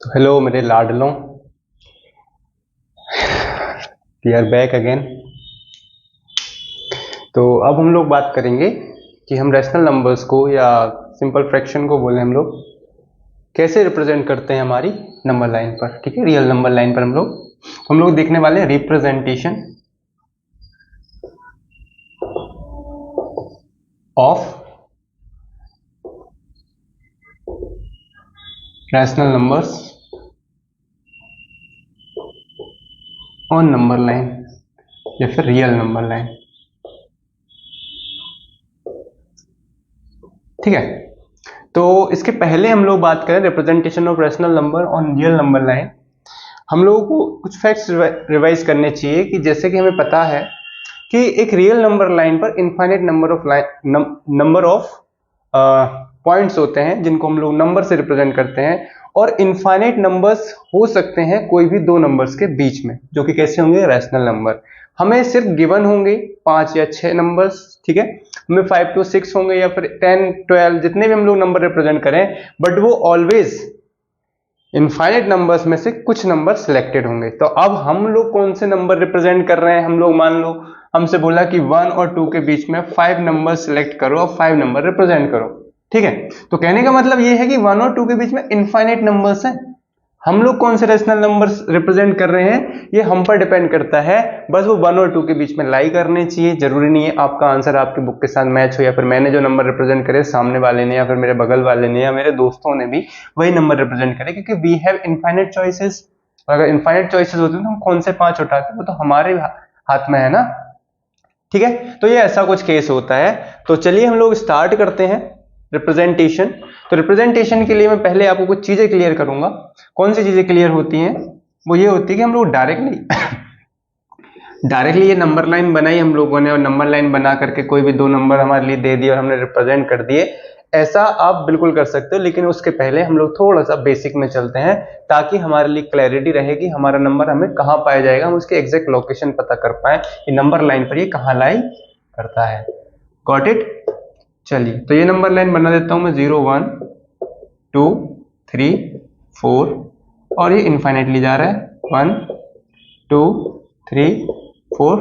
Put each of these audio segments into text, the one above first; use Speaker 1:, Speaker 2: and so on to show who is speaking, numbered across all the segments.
Speaker 1: तो हेलो मेरे लाडलों, we are back again. तो अब हम लोग बात करेंगे कि हम रैशनल नंबर्स को या सिंपल फ्रैक्शन को बोले हम लोग कैसे रिप्रेजेंट करते हैं हमारी नंबर लाइन पर। ठीक है, रियल नंबर लाइन पर हम लोग देखने वाले हैं representation of rational numbers on number line या फिर रियल नंबर लाइन। ठीक है, तो इसके पहले हम लोग बात करें representation of rational number on real number line. हम लोगों को कुछ फैक्ट्स रिवाइज करने चाहिए कि जैसे कि हमें पता है कि एक रियल नंबर लाइन पर इनफाइनाइट नंबर ऑफ पॉइंट्स होते हैं जिनको हम लोग नंबर से रिप्रेजेंट करते हैं, और इनफाइनाइट नंबर्स हो सकते हैं कोई भी दो नंबर्स के बीच में, जो कि कैसे होंगे, रैशनल नंबर। हमें सिर्फ गिवन होंगे 5 या 6 नंबर्स। ठीक है, हमें 5 to 6 होंगे या फिर 10 12 जितने भी हम लोग नंबर रिप्रेजेंट करें, बट वो ऑलवेज इनफाइनाइट नंबर्स में से कुछ नंबर सिलेक्टेड होंगे। तो अब हम लोग कौन से नंबर रिप्रेजेंट कर रहे हैं, हम लोग मान लो हमसे बोला कि 1 और 2 के बीच में 5 नंबर सिलेक्ट करो और 5 नंबर रिप्रेजेंट करो। ठीक है, तो कहने का मतलब ये है कि 1 और 2 के बीच में इनफाइनाइट नंबर्स हैं। हम लोग कौन से रैशनल नंबर्स रिप्रेजेंट कर रहे हैं ये हम पर डिपेंड करता है। बस वो 1 और 2 के बीच में लाई करने चाहिए। जरूरी नहीं है आपका आंसर आपके बुक के साथ मैच हो, या फिर मैंने जो नंबर रिप्रेजेंट करे सामने वाले ने या फिर मेरे बगल वाले ने या मेरे दोस्तों ने भी वही नंबर रिप्रेजेंट करे, क्योंकि वी हैव इनफाइनाइट चॉइसेस। अगर इनफाइनाइट चॉइसेस होते हैं तो हम कौन से 5 उठाते, वो तो हमारे हाथ में है ना। ठीक है, तो ये ऐसा कुछ केस होता है। तो चलिए हम लोग स्टार्ट करते हैं रिप्रेजेंटेशन। तो रिप्रेजेंटेशन के लिए मैं पहले आपको कुछ चीजें क्लियर करूंगा। कौन सी चीजें क्लियर होती हैं, वो ये होती है कि हम लोग डायरेक्टली ये नंबर लाइन बनाई हम लोगों ने, और नंबर लाइन बना करके कोई भी दो नंबर हमारे लिए दे दिए और हमने रिप्रेजेंट कर दिए। ऐसा आप बिल्कुल कर सकते हो, लेकिन उसके पहले हम लोग थोड़ा सा बेसिक में चलते हैं ताकि हमारे लिए क्लैरिटी रहे कि हमारा नंबर हमें कहाँ पाया जाएगा, हम उसकी एग्जैक्ट लोकेशन पता कर पाए कि नंबर लाइन पर ये कहाँ लाई करता है। Got it? चलिए, तो ये नंबर लाइन बना देता हूं मैं 0 1 2 3 4, और ये इनफाइनाइटली जा रहा है 1 2 3 4,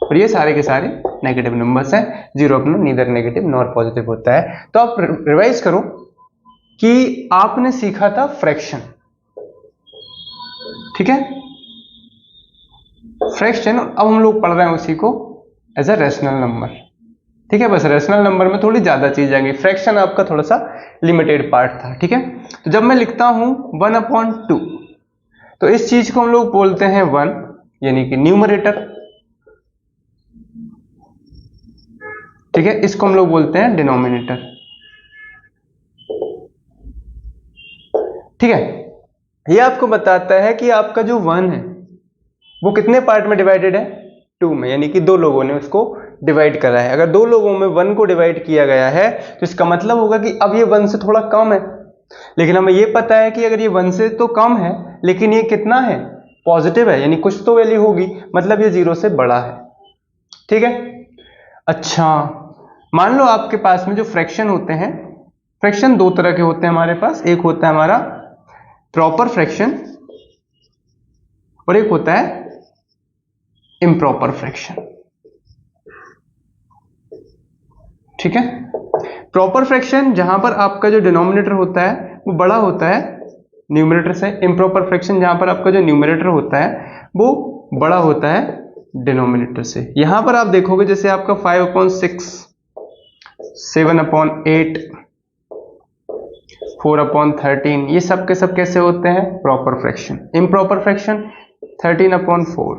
Speaker 1: और ये सारे के सारे नेगेटिव नंबर्स हैं। 0 अपना नीदर नेगेटिव नॉर पॉजिटिव होता है। तो आप रिवाइज करो कि आपने सीखा था फ्रैक्शन। ठीक है, फ्रैक्शन, अब हम लोग पढ़ रहे हैं उसी को एज अ रैशनल नंबर। ठीक है, बस रैशनल नंबर में थोड़ी ज्यादा चीज आएंगी, फ्रैक्शन आपका थोड़ा सा लिमिटेड पार्ट था। ठीक है, तो जब मैं लिखता हूं 1/2, तो इस चीज को हम लोग बोलते हैं 1, यानी कि न्यूमरेटर। ठीक है, इसको हम लोग बोलते हैं डिनोमिनेटर। ठीक है, ये आपको बताता है कि आपका जो 1 है वो कितने पार्ट में डिवाइडेड है, 2 में, यानी कि दो लोगों ने उसको डिवाइड करा है। अगर दो लोगों में 1 को डिवाइड किया गया है तो इसका मतलब होगा कि अब ये 1 से थोड़ा कम है। लेकिन हमें ये पता है कि अगर ये 1 से तो कम है लेकिन ये कितना है, पॉजिटिव है, यानी कुछ तो वैल्यू होगी, मतलब ये 0 से बड़ा है। ठीक है, अच्छा, मान लो आपके पास में जो फ्रैक्शन होते हैं, फ्रैक्शन दो तरह के होते हैं हमारे पास। एक होता है हमारा प्रॉपर फ्रैक्शन और एक होता है इम्प्रॉपर फ्रैक्शन। ठीक है, प्रॉपर फ्रैक्शन जहां पर आपका जो डिनोमिनेटर होता है वो बड़ा होता है न्यूमरेटर से। इम्प्रॉपर फ्रैक्शन जहां पर आपका जो न्यूमरेटर होता है वो बड़ा होता है डिनोमिनेटर से। यहां पर आप देखोगे जैसे आपका 5/6, 7/8, 4/13, ये सब के सब कैसे होते हैं, प्रॉपर फ्रैक्शन। इम्प्रॉपर फ्रैक्शन 13/4,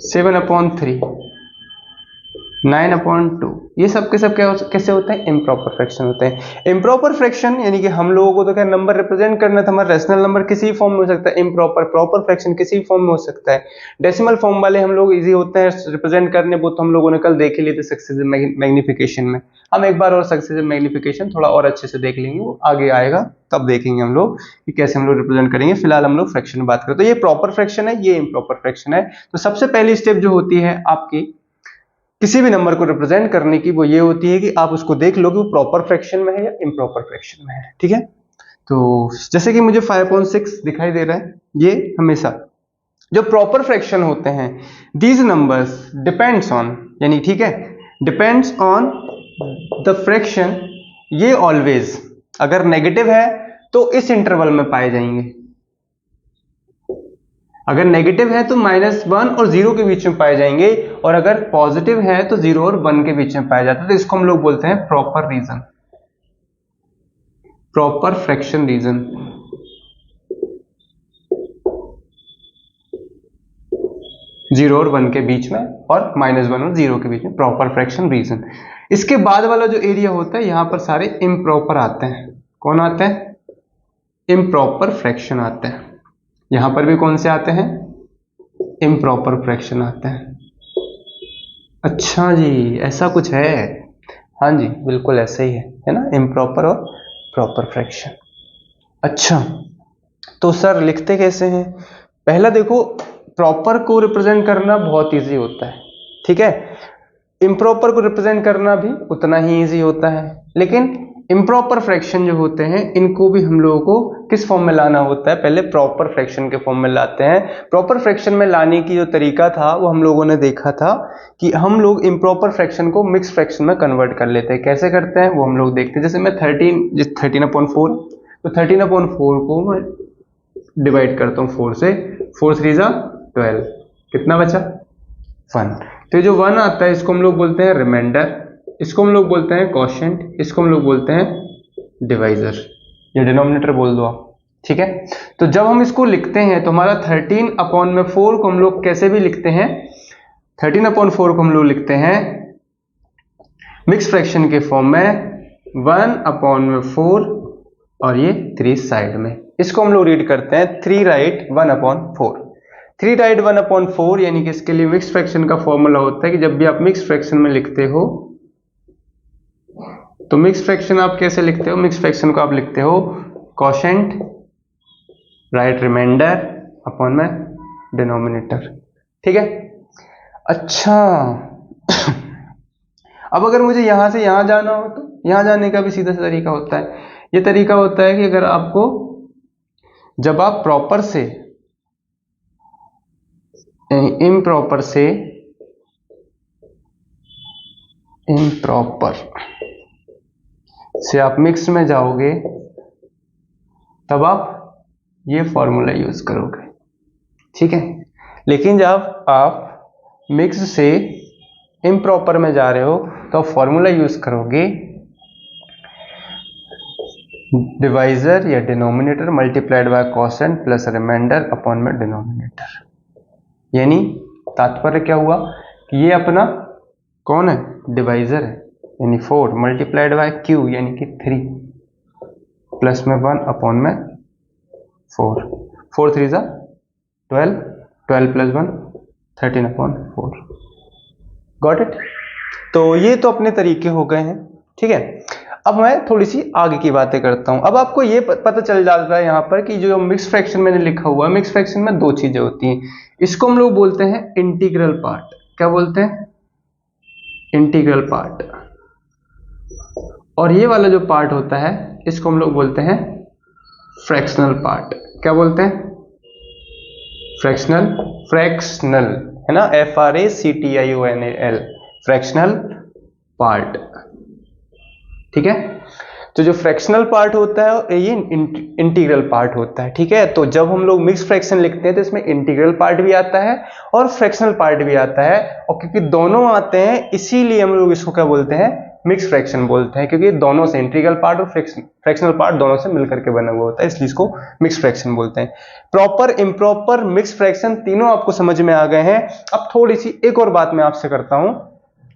Speaker 1: 7/3, 9/2, ये सब के सब कैसे होते हैं, इम्प्रॉपर फ्रैक्शन होते हैं। इम्प्रॉपर फ्रैक्शन यानी कि हम लोगों को तो क्या नंबर रिप्रेजेंट करना था, हमारा रैशनल नंबर किसी फॉर्म में हो सकता है, इम्प्रॉपर प्रॉपर फ्रैक्शन किसी फॉर्म में हो सकता है। डेसिमल फॉर्म वाले हम लोग इजी होते हैं रिप्रेजेंट करने, वो तो हम लोगों ने कल देख ही लिए थे सक्सेसिव मैग्निफिकेशन में। हम एक बार और सक्सेसिव मैग्निफिकेशन थोड़ा और अच्छे से देख लेंगे, वो आगे आएगा तब देखेंगे हम लोग कि कैसे हम लोग रिप्रेजेंट करेंगे। फिलहाल हम लोग फ्रैक्शन में बात करें। तो ये प्रॉपर फ्रैक्शन है, ये इम्प्रॉपर फ्रैक्शन है। तो सबसे पहली स्टेप जो होती है आपकी किसी भी नंबर को रिप्रेजेंट करने की, वो ये होती है कि आप उसको देख लो कि वो प्रॉपर फ्रैक्शन में है या इम्प्रॉपर फ्रैक्शन में है। ठीक है, तो जैसे कि मुझे 5/6 दिखाई दे रहा है, ये हमेशा जो प्रॉपर फ्रैक्शन होते हैं, दीज नंबर्स डिपेंड्स ऑन, यानी ठीक है, डिपेंड्स ऑन द फ्रैक्शन, ये ऑलवेज अगर नेगेटिव है तो इस इंटरवल में पाए जाएंगे, अगर नेगेटिव है तो -1 और 0 के बीच में पाए जाएंगे, और अगर पॉजिटिव है तो 0 और 1 के बीच में पाया जाता है। तो इसको हम लोग बोलते हैं proper reason, proper fraction reason. Zero और 1 के बीच में, और -1 और 0 के बीच में, प्रॉपर फ्रैक्शन रीजन। इसके बाद वाला जो एरिया होता है, यहां पर सारे इम्प्रॉपर आते हैं। कौन आते हैं? इम्प्रॉपर फ्रैक्शन आते हैं। यहां पर भी कौन से आते हैं? इम्प्रॉपर फ्रैक्शन आते हैं। अच्छा जी, ऐसा कुछ है? हाँ जी, बिल्कुल ऐसे ही है ना, इम्प्रॉपर और प्रॉपर फ्रैक्शन। अच्छा, तो सर लिखते कैसे हैं? पहला देखो, प्रॉपर को रिप्रेजेंट करना बहुत इजी होता है, ठीक है, इम्प्रॉपर को रिप्रेजेंट करना भी उतना ही इजी होता है, लेकिन इम्प्रॉपर फ्रैक्शन जो होते हैं, इनको भी हम लोगों को किस फॉर्म में लाना होता है? पहले प्रॉपर फ्रैक्शन के फॉर्म में लाते हैं। प्रॉपर फ्रैक्शन में लाने की जो तरीका था, वो हम लोगों ने देखा था कि हम लोग इम्प्रॉपर फ्रैक्शन को मिक्स फ्रैक्शन में कन्वर्ट कर लेते हैं। कैसे करते हैं वो हम लोग देखते हैं। जैसे मैं 13/4, तो 13/4 को मैं डिवाइड करता हूँ 4 से, 4 3 जा 12, कितना बचा? 1। तो जो 1 आता है, इसको हम लोग बोलते हैं रिमाइंडर, इसको हम लोग बोलते हैं क्वोशिएंट, इसको हम लोग बोलते हैं डिवाइजर, या डिनोमिनेटर बोल दो आप, ठीक है। तो जब हम इसको लिखते हैं तो हमारा 13/4 को हम लोग कैसे भी लिखते हैं, 13/4 को हम लोग लिखते हैं मिक्स फ्रैक्शन के फॉर्म में 1/4, और ये 3 साइड में, इसको हम लोग रीड करते हैं 3 राइट 1/4। 3 राइट 1/4 यानी कि इसके लिए मिक्स फ्रैक्शन का फॉर्मूला होता है कि जब भी आप मिक्स फ्रैक्शन में लिखते हो, तो मिक्स फ्रैक्शन आप कैसे लिखते हो? मिक्स फ्रैक्शन को आप लिखते हो क्वोशिएंट राइट रिमाइंडर अपॉन में डिनोमिनेटर, ठीक है। अच्छा अब अगर मुझे यहां से यहां जाना हो, तो यहां जाने का भी सीधा सा तरीका होता है। ये तरीका होता है कि अगर आपको, जब आप प्रॉपर से इम्प्रॉपर से आप मिक्स में जाओगे, तब आप ये फॉर्मूला यूज करोगे, ठीक है। लेकिन जब आप मिक्स से इम्प्रॉपर में जा रहे हो, तो आप फॉर्मूला यूज करोगे डिवाइजर या denominator multiplied by quotient plus reminder upon में डिनोमिनेटर। यानी तात्पर्य क्या हुआ कि ये अपना कौन है? डिवाइजर है, यानी 4 मल्टीप्लाइड बाय क्यू यानी कि 3 प्लस में 1 अपॉन में 4, 4 3 जा 12, 12 प्लस 1 13/4। Got it? तो ये तो अपने तरीके हो गए हैं, ठीक है। अब मैं थोड़ी सी आगे की बातें करता हूं। अब आपको ये पता चल जाता है यहां पर कि जो मिक्स फ्रैक्शन मैंने लिखा हुआ है, मिक्स फ्रैक्शन में 2 चीजें होती हैं। इसको हम लोग बोलते हैं इंटीग्रल पार्ट। क्या बोलते हैं? Integral part. और ये वाला जो पार्ट होता है, इसको हम लोग बोलते हैं फ्रैक्शनल पार्ट। क्या बोलते हैं? फ्रैक्शनल, फ्रैक्शनल है ना, FRACTIONAL, फ्रैक्शनल पार्ट, ठीक है। तो जो फ्रैक्शनल पार्ट होता है, ये इंटीग्रल पार्ट होता है, ठीक है। तो जब हम लोग मिक्स फ्रैक्शन लिखते हैं, तो इसमें इंटीग्रल पार्ट भी आता है और फ्रैक्शनल पार्ट भी आता है, और क्योंकि दोनों आते हैं, इसीलिए हम लोग इसको क्या बोलते हैं? मिक्स फ्रैक्शन बोलते हैं, क्योंकि दोनों से, इंटीग्रल पार्ट और फ्रैक्शनल पार्ट दोनों से मिलकर के बना हुआ होता है, इसलिए इसको मिक्स फ्रैक्शन बोलते हैं। प्रॉपर, इम्प्रॉपर, मिक्स फ्रैक्शन तीनों आपको समझ में आ गए हैं। अब थोड़ी सी एक और बात मैं आपसे करता हूं,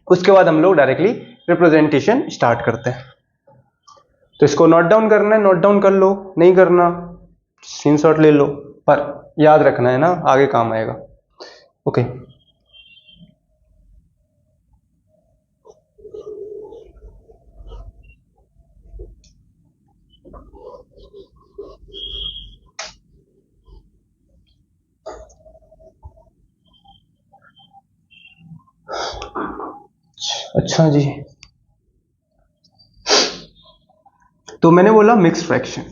Speaker 1: उसके बाद हम लोग डायरेक्टली रिप्रेजेंटेशन स्टार्ट करते हैं। तो इसको नोट डाउन करना है, नोट डाउन कर लो, नहीं करना स्क्रीनशॉट ले लो, पर याद रखना है ना, आगे काम आएगा। ओके, अच्छा जी, तो मैंने बोला मिक्स फ्रैक्शन।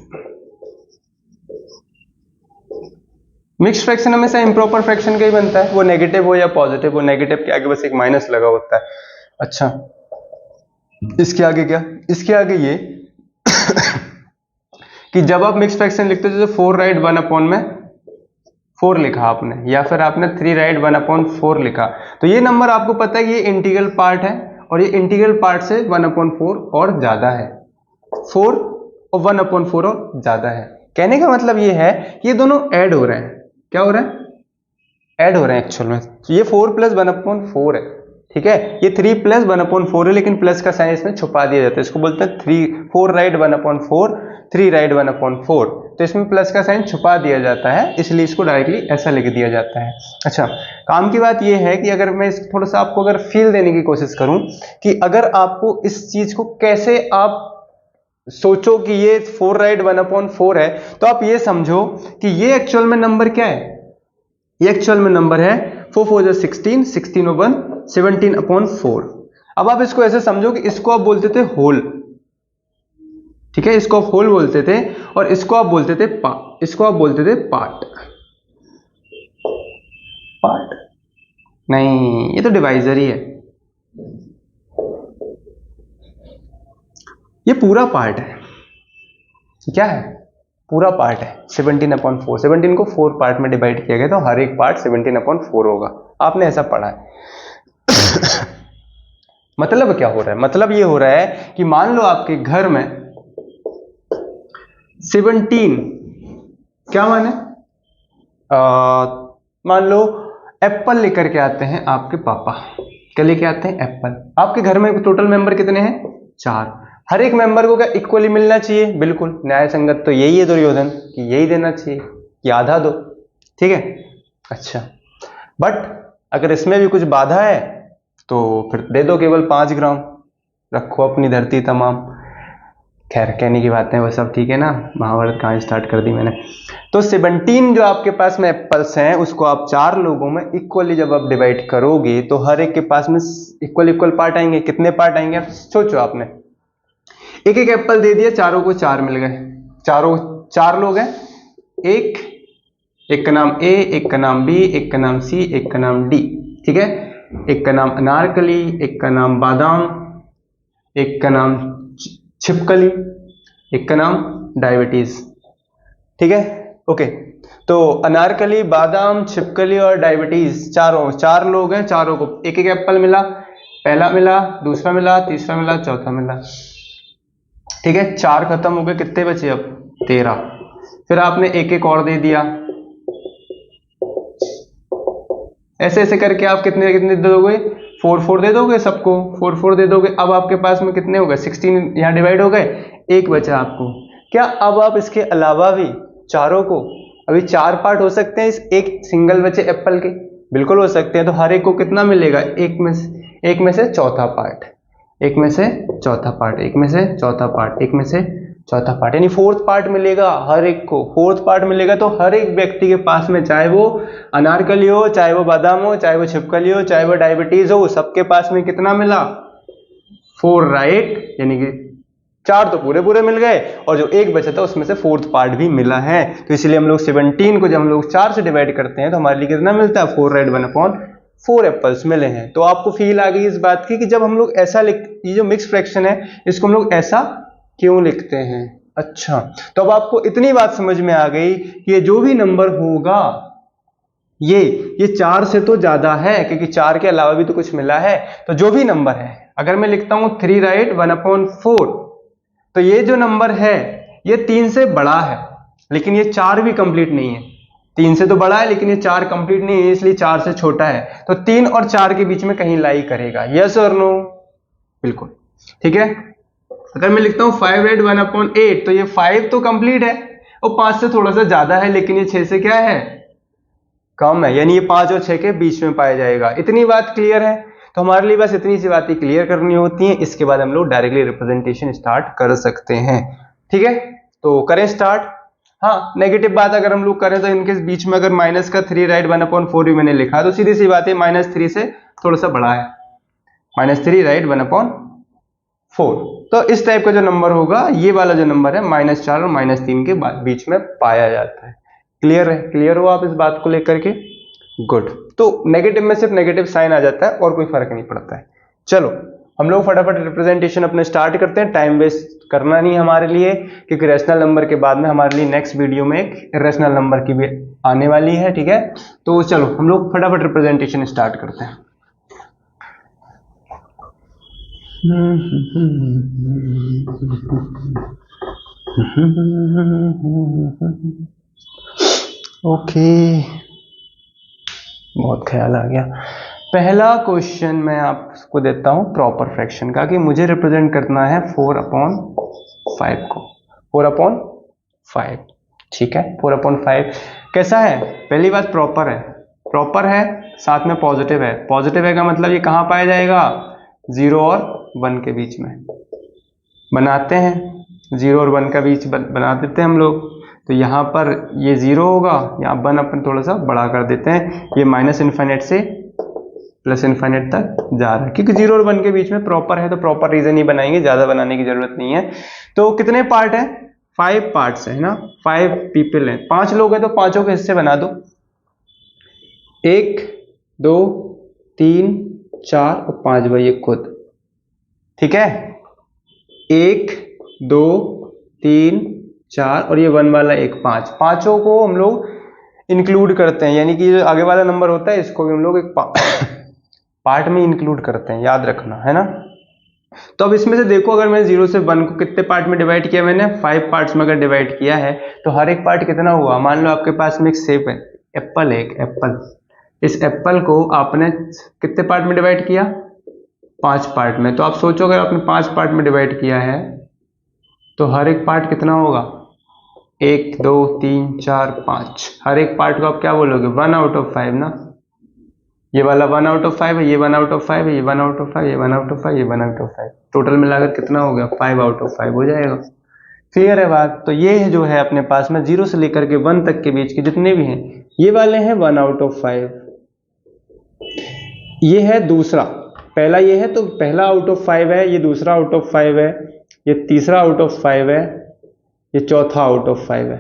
Speaker 1: मिक्स फ्रैक्शन हमेशा इम्प्रॉपर फ्रैक्शन का ही बनता है, वो नेगेटिव हो या पॉजिटिव हो, नेगेटिव के आगे बस एक माइनस लगा होता है। अच्छा, इसके आगे क्या, इसके आगे ये कि जब आप मिक्स फ्रैक्शन लिखते हो, जैसे 4 राइट 1/में 4 लिखा आपने, या फिर आपने 3 राइट 1/4 लिखा, तो ये नंबर आपको पता है कि ये इंटीग्रल पार्ट है, और ये इंटीग्रल पार्ट से 1/4 और ज्यादा है, 4 और 1/4 और ज्यादा है। कहने का मतलब ये है कि ये दोनों ऐड हो रहे हैं। क्या हो रहा है? ऐड हो रहे हैं एक्चुअल में। तो ये 4 + 1/4 है, ठीक है, ये 3 + 1/4 है, लेकिन प्लस का साइन इसमें छुपा दिया जाता है, इसको बोलते हैं 4 राइट 1/4, 3 राइट 1/4, तो इसमें प्लस का साइन छुपा दिया जाता है, इसलिए इसको डायरेक्टली ऐसा लिख दिया जाता है। अच्छा, काम की बात यह है कि अगर मैं थोड़ा सा आपको अगर फील देने की कोशिश करूं कि अगर आपको इस चीज को कैसे आप सोचो कि ये 4 राइट 1/4 है, तो आप ये समझो कि ये एक्चुअल में नंबर क्या है, ये एक्चुअल में नंबर है 4 4 जा 16, 16 और 1 17/4। अब आप इसको ऐसे समझो कि इसको आप बोलते थे होल, ठीक है, इसको आप होल बोलते थे, और इसको आप बोलते थे पार्ट। पार्ट नहीं, ये तो डिवाइजर ही है, ये पूरा पार्ट है। क्या है? पूरा पार्ट है 17/4। 17 को 4 पार्ट में डिवाइड किया गया, तो हर एक पार्ट 17/4 होगा, आपने ऐसा पढ़ा है। मतलब क्या हो रहा है? मतलब ये हो रहा है कि मान लो आपके घर में 17, क्या माने, मान लो एप्पल लेकर के आते हैं आपके पापा। क्या लेके आते हैं? एप्पल। आपके घर में टोटल मेंबर कितने हैं? 4। हर एक मेंबर को क्या इक्वली मिलना चाहिए? बिल्कुल, न्याय संगत तो यही है दुर्योधन कि यही देना चाहिए कि आधा दो, ठीक है। अच्छा, बट अगर इसमें भी कुछ बाधा है तो फिर दे दो केवल 5 ग्राम, रखो अपनी धरती तमाम। खैर, कहने की बातें वो सब ठीक है ना, महाभारत कहाँ स्टार्ट कर दी मैंने। तो 17 जो आपके पास में एप्पल्स हैं, उसको आप 4 लोगों में इक्वली जब आप डिवाइड करोगे तो हर एक के पास में इक्वल पार्ट आएंगे। कितने पार्ट आएंगे आप सोचो। आपने एक एक एप्पल दे दिया, चारों को 4 मिल गए, चारों 4 लोग हैं, एक का नाम ए, एक का नाम बी, एक का नाम सी, एक का नाम डी, ठीक है। एक का नाम अनारकली, एक का नाम बादाम, एक का नाम छिपकली, एक का नाम डायबिटीज, ठीक है। ओके, तो अनारकली, बादाम, छिपकली और डायबिटीज, चारों 4 लोग हैं, चारों को एक एक एप्पल मिला। पहला मिला, दूसरा मिला, तीसरा मिला, चौथा मिला, ठीक है। 4 खत्म हो गए, कितने बचे अब? 13। फिर आपने एक एक और दे दिया, ऐसे ऐसे करके आप कितने कितने दे दोगे? 4 4 दे दोगे सबको, 4 4 दे दोगे। अब आपके पास में कितने हो गए? 16 यहाँ डिवाइड हो गए, एक बचा आपको। क्या अब आप इसके अलावा भी चारों को, अभी 4 पार्ट हो सकते हैं इस एक सिंगल बचे एप्पल के? बिल्कुल हो सकते हैं। तो हर एक को कितना मिलेगा? एक में से चौथा पार्ट, एक में से चौथा पार्ट, एक में से चौथा पार्ट, एक में से चौथा पार्ट, यानी 4th पार्ट मिलेगा हर एक को। 4th पार्ट मिलेगा तो हर एक व्यक्ति के पास में, चाहे वो अनारकली हो, चाहे वो बादाम हो, चाहे वो छिपकली हो, चाहे वो डायबिटीज हो, सबके पास में कितना मिला? 4 राइट, यानी कि 4 तो पूरे पूरे मिल गए, और जो एक बचा था उसमें से 4th पार्ट भी मिला है। तो इसलिए हम लोग 17 को जब हम लोग 4 से डिवाइड करते हैं तो हमारे लिए कितना मिलता है? 4 राइट 1/4 एप्पल्स मिले हैं। तो आपको फील आ गई इस बात की कि जब हम लोग ऐसा ये जो मिक्स फ्रैक्शन है, इसको हम लोग ऐसा क्यों लिखते हैं। अच्छा, तो अब आपको इतनी बात समझ में आ गई कि ये जो भी नंबर होगा ये 4 से तो ज्यादा है, क्योंकि 4 के अलावा भी तो कुछ मिला है। तो जो भी नंबर है, अगर मैं लिखता हूं 3 राइट 1/4, तो ये जो नंबर है ये 3 से बड़ा है, लेकिन ये 4 भी कंप्लीट नहीं है। 3 से तो बड़ा है लेकिन ये 4 कंप्लीट नहीं है, इसलिए 4 से छोटा है। तो 3 और 4 के बीच में कहीं लाई करेगा, यस और नो? बिल्कुल, ठीक है। अगर मैं लिखता हूं 5 राइट 1/8, तो ये 5 तो कंप्लीट है और 5 से थोड़ा सा ज्यादा है, लेकिन ये 6 से क्या है? कम है, यानी ये 5 और 6 के बीच में पाया जाएगा। इतनी बात क्लियर है? तो हमारे लिए बस इतनी सी बातें क्लियर करनी होती हैं, इसके बाद हम लोग डायरेक्टली रिप्रेजेंटेशन स्टार्ट कर सकते हैं, ठीक है। तो करें स्टार्ट। हाँ, नेगेटिव बात अगर हम लोग करें तो इनके बीच में अगर माइनस का 3 राइट 1/4 भी मैंने लिखा, तो सीधी सी बात है -3 से थोड़ा सा बड़ा है, -3 राइट 1/4। तो इस टाइप का जो नंबर होगा, ये वाला जो नंबर है -4 और -3 के बीच में पाया जाता है। क्लियर है? क्लियर हो आप इस बात को लेकर के? गुड। तो नेगेटिव में सिर्फ नेगेटिव साइन आ जाता है और कोई फर्क नहीं पड़ता है। चलो हम लोग फटाफट रिप्रेजेंटेशन अपने स्टार्ट करते हैं, टाइम वेस्ट करना नहीं हमारे लिए, क्योंकि रैशनल नंबर के बाद में हमारे लिए नेक्स्ट वीडियो में एक इरेशनल नंबर की भी आने वाली है, ठीक है? तो चलो हम लोग फटाफट रिप्रेजेंटेशन स्टार्ट करते हैं। ओके, बहुत ख्याल आ गया। पहला क्वेश्चन मैं आपको देता हूं प्रॉपर फ्रैक्शन का, कि मुझे रिप्रेजेंट करना है 4/5 को। 4/5, ठीक है? 4/5 कैसा है? पहली बात प्रॉपर है, प्रॉपर है, साथ में पॉजिटिव है। पॉजिटिव है का मतलब ये कहां पाया जाएगा? 0 और 1 के बीच में। बनाते हैं 0 और 1 का बीच बना देते हैं हम लोग। तो यहाँ पर ये 0 होगा, यहाँ 1 अपन थोड़ा सा बड़ा कर देते हैं, ये -इनफाइनाइट से +इनफाइनाइट तक जा रहा है, क्योंकि 0 और 1 के बीच में प्रॉपर है तो प्रॉपर रीजन ही बनाएंगे, ज्यादा बनाने की जरूरत नहीं है। तो कितने पार्ट है? 5 पार्ट्स है ना, 5 पीपल हैं, 5 लोग हैं, तो पांचों के हिस्से बना दो। 1 2 3 4 और 5 भाई ये खुद, ठीक है? 1 2 3 4 और ये 1 वाला 1 5, पांचों को हम लोग इंक्लूड करते हैं, यानी कि जो आगे वाला नंबर होता है इसको भी हम लोग एक पार्ट में इंक्लूड करते हैं, याद रखना है ना। तो अब इसमें से देखो, अगर मैं 0 से 1 को कितने पार्ट में डिवाइड किया मैंने? 5 पार्ट्स में अगर डिवाइड किया है तो हर एक पार्ट कितना हुआ? मान लो आपके पास में एक सेब है, एप्पल है, एक एप्पल, इस एप्पल को आपने कितने पार्ट में डिवाइड किया? 5 पार्ट में। तो आप सोचो अगर आपने 5 पार्ट में डिवाइड किया है तो हर एक पार्ट कितना होगा? 1 2 3 4 5, हर एक पार्ट को आप क्या बोलोगे? 1/5 ना। ये वाला 1/5 है, ये 1/5 है, ये 1/5, ये 1/5, ये 1/5, टोटल मिलाकर कितना हो गया? 5/5 हो जाएगा। क्लियर है बात? तो ये जो है अपने पास में 0 से लेकर के 1 तक के बीच के जितने भी हैं ये वाले हैं 1/5। ये है दूसरा, पहला ये है तो पहला आउट ऑफ 5 है, ये दूसरा आउट ऑफ 5 है, ये तीसरा आउट ऑफ 5 है, ये चौथा आउट ऑफ 5 है,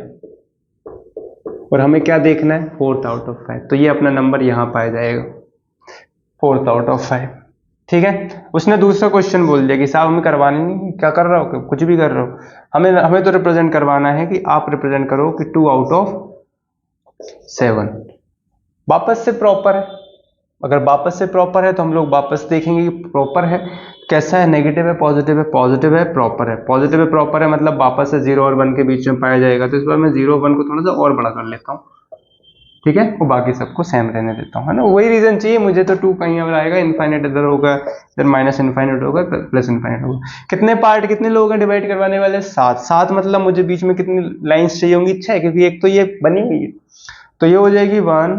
Speaker 1: और हमें क्या देखना है? 4th out of 5। तो ये अपना नंबर यहां पाया जाएगा 4th आउट ऑफ 5, ठीक है? उसने दूसरा क्वेश्चन बोल दिया कि साहब हमें करवानी नहीं, क्या कर रहा हो, कुछ भी कर रहे हो, हमें तो रिप्रेजेंट करवाना है कि आप रिप्रेजेंट करो कि 2 आउट ऑफ 7। वापस से प्रॉपर है, अगर वापस से प्रॉपर है तो हम लोग वापस देखेंगे कि प्रॉपर है कैसा है, नेगेटिव है, पॉजिटिव है, पॉजिटिव है, प्रॉपर है, पॉजिटिव है, प्रॉपर है, मतलब वापस से 0 और 1 के बीच में पाया जाएगा। तो इस बार मैं 0 और 1 को थोड़ा सा और बड़ा कर लेता हूँ, ठीक है? वो बाकी सबको सेम रहने देता हूँ, है ना? वही रीजन चाहिए मुझे, तो 2 कहीं और आएगा, इनफाइनाइट इधर होगा, इधर -इनफाइनाइट होगा, +इनफाइनाइट होगा। कितने पार्ट, कितने लोग हैं डिवाइड करवाने वाले? 7। 7 मतलब मुझे बीच में कितनी लाइन्स चाहिए होंगी? 6, क्योंकि एक तो ये बनी हुई है, तो ये हो जाएगी 1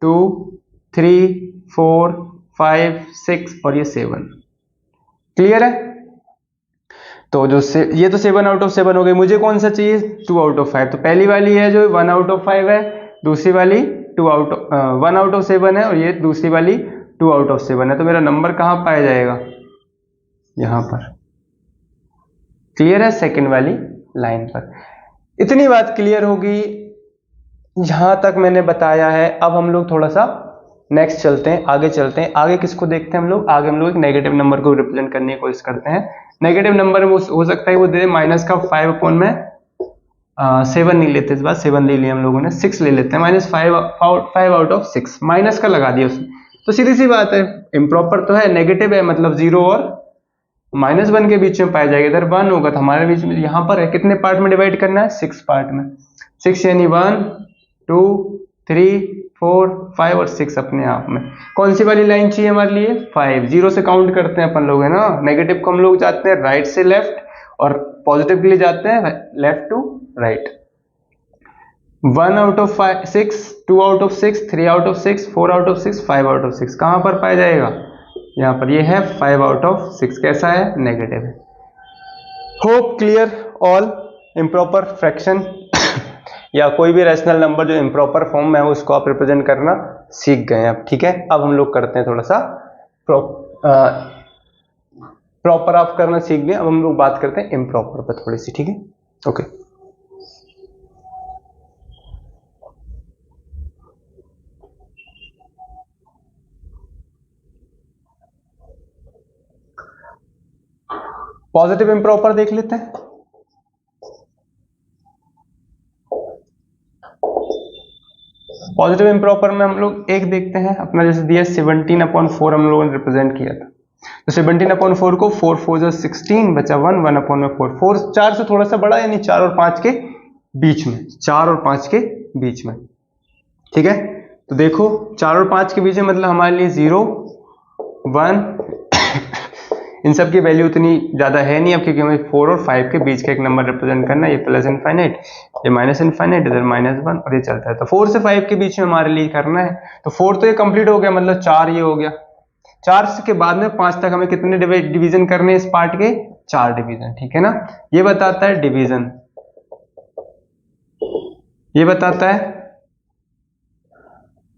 Speaker 1: 2 3 4 5 6 और ये 7। क्लियर है? तो जो ये तो 7 आउट ऑफ 7 हो गई, मुझे कौन सा चाहिए? 2 आउट ऑफ 5। तो पहली वाली है जो 1 आउट ऑफ 5 है, दूसरी वाली 1 आउट ऑफ 7 है, और ये दूसरी वाली 2 आउट ऑफ 7 है। तो मेरा नंबर कहां पाया जाएगा? यहां पर। क्लियर है? सेकंड वाली लाइन पर। इतनी बात क्लियर होगी, यहां तक मैंने बताया है। अब हम लोग थोड़ा सा नेक्स्ट चलते हैं, आगे चलते हैं। आगे किसको देखते हैं हम लोग? आगे हम लोग एक नेगेटिव नंबर को रिप्रेजेंट करने की कोशिश करते हैं। नेगेटिव नंबर में हो सकता है वो दे -7 नहीं लेते इस बार, 7 ले लिया हम लोगों ने, 6 ले लेते हैं, -5 आउट ऑफ 6, माइनस का लगा दिया उसने। तो सीधी सी बात है, इम्प्रॉपर तो है, नेगेटिव है, मतलब 0 और -1 के बीच में पाया जाएगा। इधर 1 होगा तो हमारे बीच में यहाँ पर है, कितने पार्ट में डिवाइड करना है? 6 पार्ट में। 6 यानी 1 2 3 4 5 और 6 अपने आप में। कौन सी वाली लाइन चाहिए हमारे लिए? 5। 0 से काउंट करते हैं अपन लोग, है ना? नेगेटिव को हम लोग जाते हैं राइट से लेफ्ट, और पॉजिटिव के लिए जाते हैं left to right. 1 out of 6, 2 out of 6, 3 out of 6, 4 out of 6, 5 out of 6 कहां पर पाया जाएगा? यहां पर। ये है 5 आउट ऑफ 6, कैसा है? नेगेटिव है। Hope clear all. Improper fraction या कोई भी रैशनल नंबर जो इम्प्रॉपर फॉर्म में है उसको आप रिप्रेजेंट करना सीख गए अब, ठीक है? अब हम लोग करते हैं थोड़ा सा प्रॉपर आप करना सीख गए, अब हम लोग बात करते हैं इम्प्रॉपर पर थोड़ी सी, ठीक है? ओके। पॉजिटिव इम्प्रॉपर देख लेते हैं। पॉजिटिव इम्प्रॉपर में हम लोग एक देखते हैं अपना, जैसे दिया 17/4 हम लोगों ने रिप्रेजेंट किया था, तो 17/4 को 4 4 जा 16 बचा 1 1/4 4 4 से थोड़ा सा बड़ा, यानी 4 और 5 के बीच में, 4 और 5 के बीच में। ठीक है, तो देखो 4 और 5 के बीच में मतलब हमारे लिए 0 1 इन सब की वैल्यू उतनी ज्यादा है नहीं अब, क्योंकि हमें 4 और 5 के बीच का एक नंबर रिप्रेजेंट करना है। ये प्लस इनफाइनाइट, ये माइनस इनफाइनाइट, इधर -1 और ये चलता है। तो 4 से 5 के बीच में हमारे लिए करना है। तो 4 तो ये कंप्लीट हो गया, मतलब 4 ये हो गया। 4 के बाद में 5 तक हमें कितने डिवीजन करने हैं इस पार्ट के? 4 डिवीजन। ठीक है ना, ये बताता है डिवीजन, ये बताता है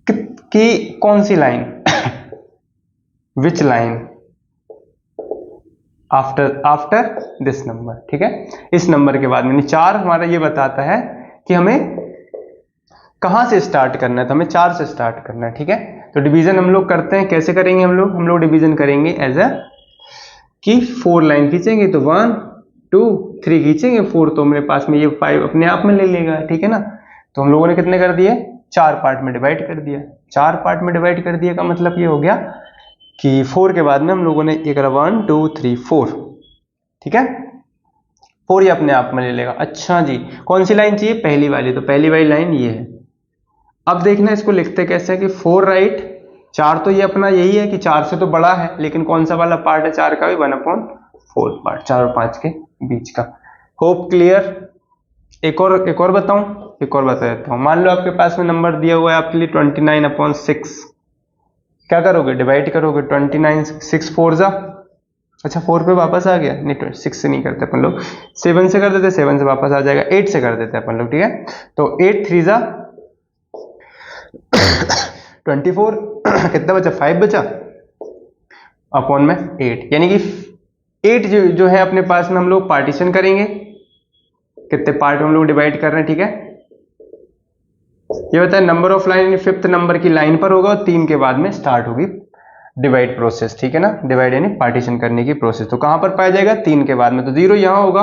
Speaker 1: कि कौन सी line which line after this number. ठीक है, इस नंबर के बाद में 4 हमारा ये बताता है कि हमें कहां से स्टार्ट करना है, तो हमें 4 से स्टार्ट करना है। ठीक है, तो डिवीजन हम लोग करते हैं, कैसे करेंगे हम लोग डिवीजन करेंगे एज अ कि 4 लाइन खींचेंगे, तो 1 2 3 खींचेंगे, 4 तो मेरे पास में ये 5 अपने आप में ले लेगा। ठीक है ना, तो हम लोगों ने कितने कर दिए? 4 पार्ट में डिवाइड कर दिया। 4 पार्ट में डिवाइड कर दिया का मतलब ये हो गया कि 4 के बाद में हम लोगों ने ये करा 1 2 3 4। ठीक है, 4 ये अपने आप में ले लेगा। अच्छा जी, कौन सी लाइन चाहिए? पहली वाली, तो पहली वाली लाइन ये है। अब देखना इसको लिखते कैसे है कि 4 राइट, 4 तो ये अपना यही है कि 4 से तो बड़ा है, लेकिन कौन सा वाला पार्ट है 4 का? भी 1/4 पार्ट, 4 और 5 के बीच का। Hope clear? एक और बताऊं? एक और बता देता हूं। मान लो आपके पास में नंबर दिया हुआ है आपके लिए 29/6, क्या करोगे? डिवाइड करोगे। 29 6 4 जा, अच्छा 4 पे वापस आ गया, नहीं 6 से नहीं करते अपन लोग, 7 से कर देते, 7 से वापस आ जाएगा, 8 से कर देते हैं अपन लोग। ठीक है, तो 8 3 जा 24 कितना बचा? 5 बचा अपॉन में 8, यानी कि 8 जो है अपने पास में हम लोग पार्टीशन करेंगे, कितने पार्ट में हम लोग डिवाइड कर रहे हैं। ठीक है, ये बताए number of line 5th number की लाइन पर होगा और 3 के बाद में स्टार्ट होगी डिवाइड प्रोसेस। ठीक है ना, डिवाइड यानी पार्टीशन करने की प्रोसेस। तो कहां पर पाया जाएगा? 3 के बाद में, तो 0 यहां होगा,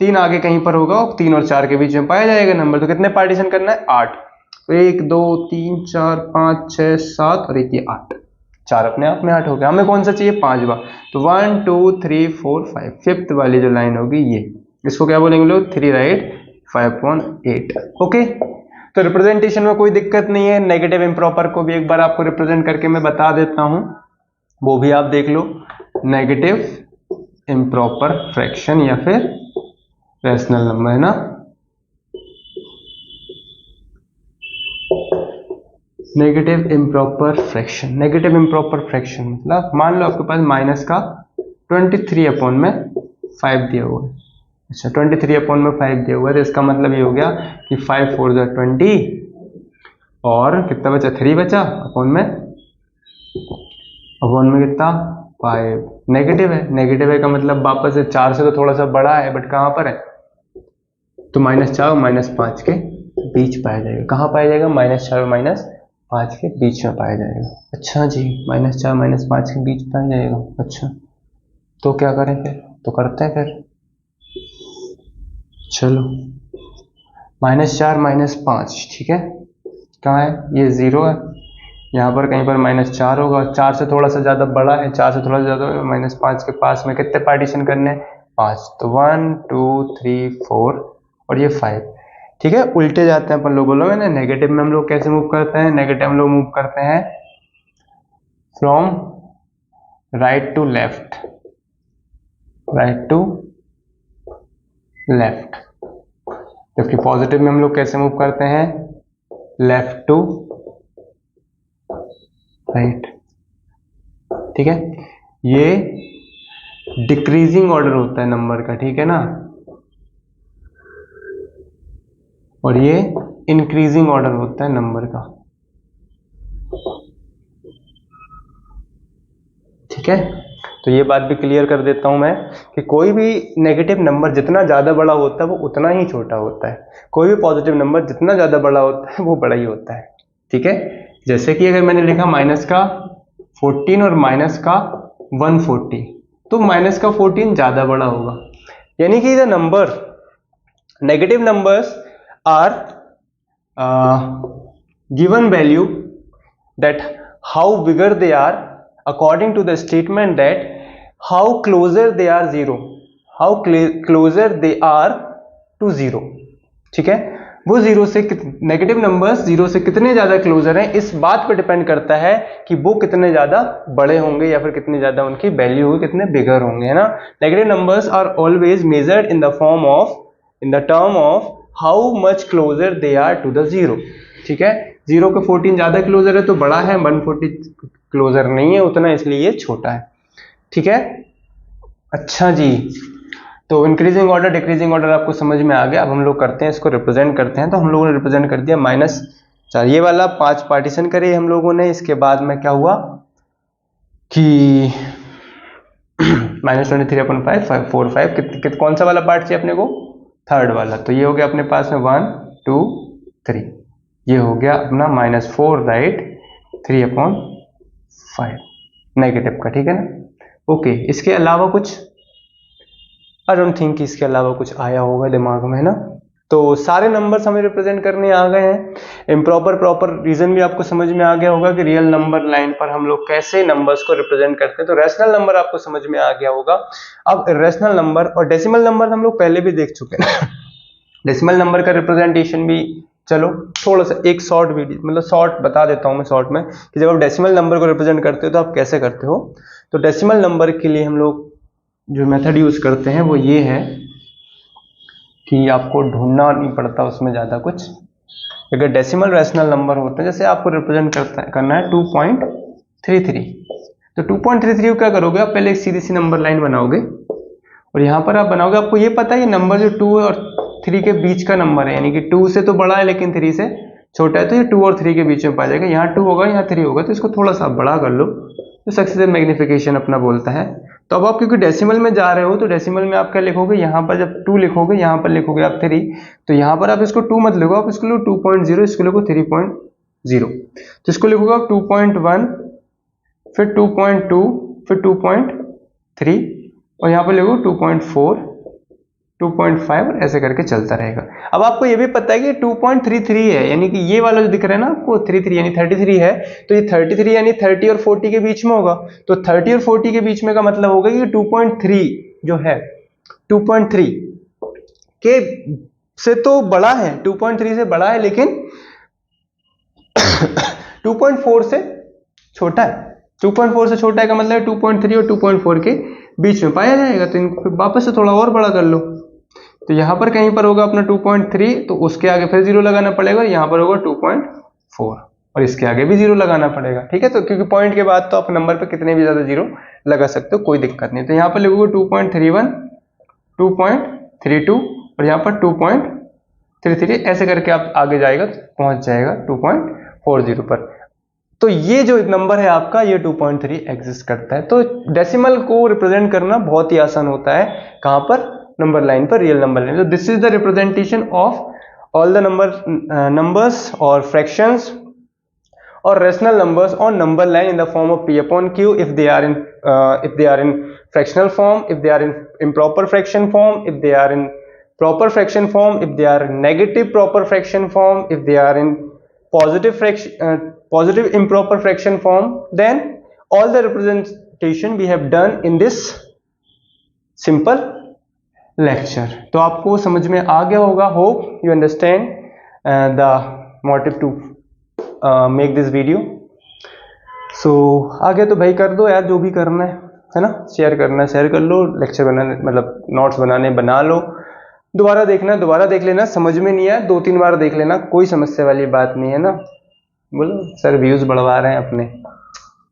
Speaker 1: 3 आगे कहीं पर होगा और 3 और 4 के बीच में पाया जाएगा नंबर। तो कितने पार्टीशन करना है? 8। तो 1 2 3 4 5 6 7 और एक ये 8, 4 अपने आप में 8 हो गया। हमें कौन सा चाहिए? 5वां, तो 1 2 3 4 5, 5th वाली जो लाइन होगी ये, इसको क्या बोलेंगे लोग? 3 राइट 5/8। ओके, तो रिप्रेजेंटेशन में कोई दिक्कत नहीं है। नेगेटिव इम्प्रॉपर को भी एक बार आपको रिप्रेजेंट करके मैं बता देता हूं, वो भी आप देख लो। नेगेटिव इम्प्रॉपर फ्रैक्शन या फिर रैशनल नंबर, है ना। Negative improper fraction, negative improper fraction मतलब मान लो आपके पास माइनस का 23/5 दिया हुआ है। अच्छा 23/5 दिया हुआ है, तो इसका मतलब ये हो गया कि 5 4 जा 20 और कितना बचा? 3 बचा अपॉन में कितना? 5। नेगेटिव है, नेगेटिव है का मतलब वापस से 4 से तो थोड़ा सा बड़ा है, बट कहां पर है? तो -4 और -5 के बीच पाया जाएगा। कहां पाया जाएगा? -4 और -5 के बीच में पाया जाएगा। अच्छा जी, -4 -5 के बीच पाया जाएगा। अच्छा, तो क्या करें फिर? तो करते हैं फिर, चलो -4 -5, ठीक है, कहाँ है? ये 0 है, यहाँ पर कहीं पर -4 होगा, 4 से थोड़ा सा ज़्यादा बड़ा है, 4 से थोड़ा सा ज़्यादा -5 के पास में कितने पार्टीशन करने हैं? 5। तो 1 2 3 4 और ये 5। ठीक है, उल्टे जाते हैं अपन लोग, बोलोगे ना। नेगेटिव में हम लोग कैसे मूव करते हैं? नेगेटिव हम लोग मूव करते हैं from right to left, right to left. जबकि पॉजिटिव में हम लोग कैसे मूव करते हैं? Left to right. ठीक है, ये डिक्रीजिंग ऑर्डर होता है नंबर का, ठीक है ना, और ये इंक्रीजिंग ऑर्डर होता है नंबर का। ठीक है, तो ये बात भी क्लियर कर देता हूं मैं कि कोई भी नेगेटिव नंबर जितना ज्यादा बड़ा होता है वो उतना ही छोटा होता है, कोई भी पॉजिटिव नंबर जितना ज्यादा बड़ा होता है वो बड़ा ही होता है। ठीक है, जैसे कि अगर मैंने लिखा माइनस का 14 और माइनस का 140, तो माइनस का 14 ज्यादा बड़ा होगा, यानी कि the number negative numbers are given value that how bigger they are according to the statement that how closer they are zero, how closer they are to zero. ठीक है, वो जीरो से नेगेटिव नंबर्स जीरो से कितने ज्यादा closure हैं, इस बात पर डिपेंड करता है कि वो कितने ज्यादा बड़े होंगे या फिर कितनी ज्यादा उनकी वैल्यू होगी, कितने बिगर होंगे, है ना। Negative numbers are always measured in the form of, in the term of how much closer they are to the zero. ठीक है, जीरो के 14 ज्यादा क्लोजर है तो बड़ा है, 140 क्लोजर नहीं है उतना, इसलिए ये छोटा है। ठीक है, अच्छा जी, तो इंक्रीजिंग ऑर्डर डिक्रीजिंग ऑर्डर आपको समझ में आ गया। अब हम लोग करते हैं, इसको रिप्रेजेंट करते हैं। तो हम लोगों ने रिप्रेजेंट कर दिया -4, ये वाला 5 पार्टीशन करे हम लोगों ने। इसके बाद में क्या हुआ कि -23/5 4 5 कौन सा वाला पार्ट चाहिए अपने को, थर्ड वाला। तो ये हो गया अपने पास में 1 2 3, ये हो गया अपना -4 राइट 3/5 नेगेटिव का। ठीक है ना। ओके, इसके अलावा कुछ आई डोंट थिंक इसके अलावा कुछ आया होगा दिमाग में, है ना। तो सारे नंबर्स हमें रिप्रेजेंट करने आ गए हैं। इम्प्रॉपर प्रॉपर रीजन भी आपको समझ में आ गया होगा कि रियल नंबर लाइन पर हम लोग कैसे नंबर्स को रिप्रेजेंट करते हैं। तो रैशनल नंबर आपको समझ में आ गया होगा। अब इर्रेशनल नंबर और डेसिमल नंबर हम लोग पहले भी देख चुके हैं। डेसिमल नंबर का रिप्रेजेंटेशन भी चलो थोड़ा सा एक शॉर्ट वीडियो, मतलब शॉर्ट बता देता हूं मैं शॉर्ट में, कि जब आप डेसिमल नंबर को रिप्रेजेंट करते हो तो आप कैसे करते हो। तो डेसिमल नंबर के लिए हम लोग जो मेथड यूज करते हैं वो ये है कि आपको ढूंढना नहीं पड़ता उसमें ज़्यादा कुछ। अगर डेसिमल रैशनल नंबर होते हैं, जैसे आपको रिप्रेजेंट करना है 2.33, तो 2.33 को क्या करोगे आप, पहले एक सीधी सी नंबर लाइन बनाओगे और यहाँ पर आप बनाओगे, आपको ये पता है ये नंबर जो 2 और 3 के बीच का नंबर है, यानी कि 2 से तो बड़ा है लेकिन 3 से छोटा है, तो ये 2 और 3 के बीच में पाया जाएगा। यहाँ 2 होगा, यहाँ 3 होगा, तो इसको थोड़ा सा बड़ा कर लो, तो सक्सेसिव मैग्निफिकेशन अपना बोलता है। तो अब आप क्योंकि डेसिमल में जा रहे हो, तो डेसिमल में आप क्या लिखोगे, यहाँ पर जब 2 लिखोगे, यहाँ पर लिखोगे आप 3, तो यहाँ पर आप इसको 2 मत लिखो, आप इसको लिखो 2.0, इसको लिखो 3.0, तो इसको लिखोगे आप 2.1, फिर 2.2, फिर 2.3, और यहाँ पर लिखो 2.4, 2.5, और ऐसे करके चलता रहेगा। अब आपको ये भी पता है कि 2.33 है, यानी कि ये वाला जो दिख रहा है ना आपको 33 यानी 33 है, तो ये 33 यानी 30 और 40 के बीच में होगा। तो 30 और 40 के बीच में का मतलब होगा कि 2.3 जो है 2.3 के से तो बड़ा है, 2.3 से बड़ा है, लेकिन 2.4 से छोटा है। 2.4 से छोटा है का मतलब 2.3 और 2.4 के बीच में पाया जाएगा। तो इनको वापस से थोड़ा और बड़ा कर लो, तो यहाँ पर कहीं पर होगा अपना 2.3, तो उसके आगे फिर 0 लगाना पड़ेगा, यहाँ पर होगा 2.4 और इसके आगे भी 0 लगाना पड़ेगा। ठीक है, तो क्योंकि पॉइंट के बाद तो आप नंबर पे कितने भी ज्यादा 0 लगा सकते हो, कोई दिक्कत नहीं। तो यहाँ पर लिखोगे 2.31, 2.32 और यहाँ पर 2.33, ऐसे करके आप आगे जाएगा पहुंच जाएगा 2.40 पर। तो ये जो नंबर है आपका, ये 2.3 एग्जिस्ट करता है। तो डेसिमल को रिप्रेजेंट करना बहुत ही आसान होता है, कहां पर, नंबर लाइन पर, रियल नंबर लाइन। तो this is the representation of all the numbers और फ्रैक्शंस और rational numbers on number line in the form of p upon q if they are in fractional form, if they are in improper fraction form, if they are in proper fraction form, if they are in negative proper fraction form, if they are in positive improper fraction form, then all the representation we have done in this simple lecture। तो आपको समझ में आ गया होगा, hope you understand the motive to make this video. So आगे तो भाई कर दो यार, जो भी करना है ना, शेयर करना है शेयर कर लो, लेक्चर बनाने मतलब नोट्स बनाने बना लो, दोबारा देखना दोबारा देख लेना, समझ में नहीं आया 2-3 बार देख लेना, कोई समस्या वाली बात नहीं है ना। बोलो सर व्यूज बढ़वा रहे हैं अपने,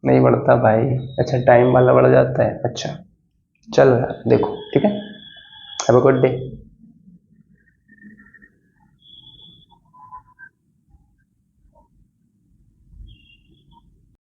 Speaker 1: नहीं बढ़ता भाई, अच्छा टाइम वाला बढ़ जाता है। अच्छा चलो यार देखो, ठीक है, हैव अ गुड डे।